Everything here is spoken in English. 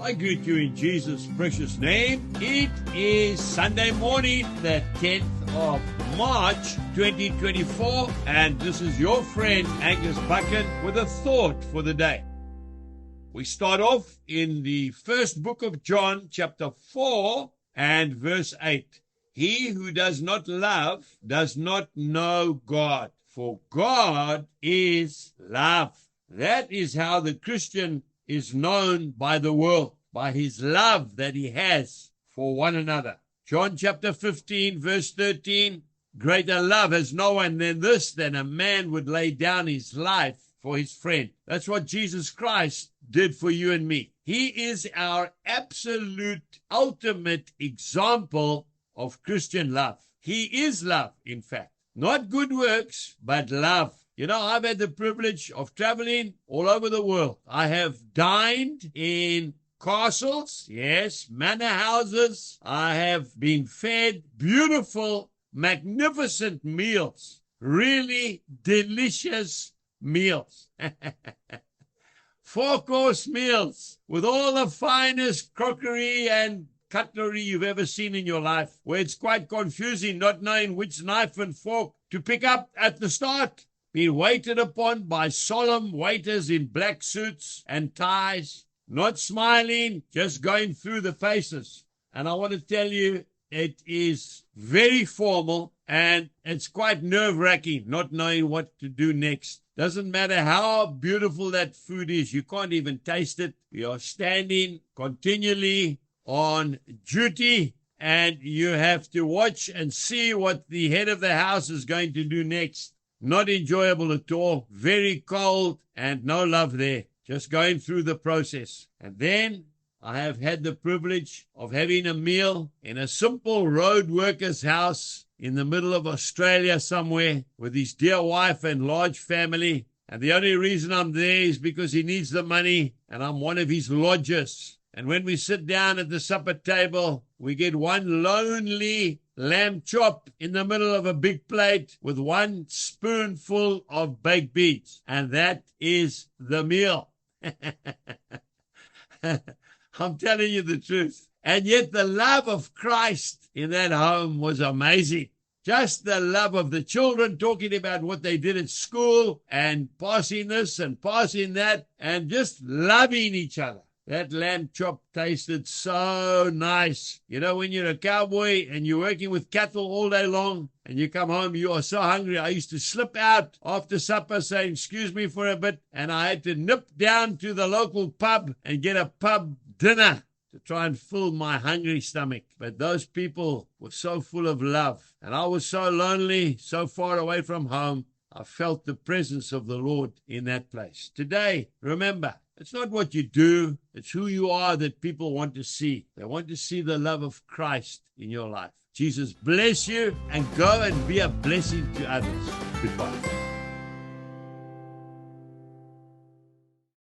I greet you in Jesus' precious name. It is Sunday morning, the 10th of March, 2024, and this is your friend Angus Buchan with a thought for the day. We start off in the first book of John, chapter 4 and verse 8. He who does not love does not know God, for God is love. That is how the Christian is known by the world, by his love that he has for one another. John chapter 15, verse 13, greater love has no one than this, than a man would lay down his life for his friend. That's what Jesus Christ did for you and me. He is our absolute, ultimate example of Christian love. He is love, in fact. Not good works, but love. You know, I've had the privilege of traveling all over the world. I have dined in castles, yes, manor houses. I have been fed beautiful, magnificent meals, really delicious meals. 4-course meals with all the finest crockery and cutlery you've ever seen in your life, where it's quite confusing not knowing which knife and fork to pick up at the start. Being waited upon by solemn waiters in black suits and ties, not smiling, just going through the faces. And I want to tell you, it is very formal and it's quite nerve-wracking not knowing what to do next. Doesn't matter how beautiful that food is, you can't even taste it. You're standing continually on duty and you have to watch and see what the head of the house is going to do next. Not enjoyable at all, very cold, and no love there. Just going through the process. And then I have had the privilege of having a meal in a simple road worker's house in the middle of Australia somewhere with his dear wife and large family. And the only reason I'm there is because he needs the money and I'm one of his lodgers. And when we sit down at the supper table, we get one lonely lamb chop in the middle of a big plate with one spoonful of baked beans. And that is the meal. I'm telling you the truth. And yet the love of Christ in that home was amazing. Just the love of the children talking about what they did at school and passing this and passing that and just loving each other. That lamb chop tasted so nice. You know, when you're a cowboy and you're working with cattle all day long and you come home, you are so hungry. I used to slip out after supper saying, excuse me for a bit. And I had to nip down to the local pub and get a pub dinner to try and fill my hungry stomach. But those people were so full of love. And I was so lonely, so far away from home. I felt the presence of the Lord in that place. Today, remember, it's not what you do, it's who you are that people want to see. They want to see the love of Christ in your life. Jesus bless you and go and be a blessing to others. Goodbye.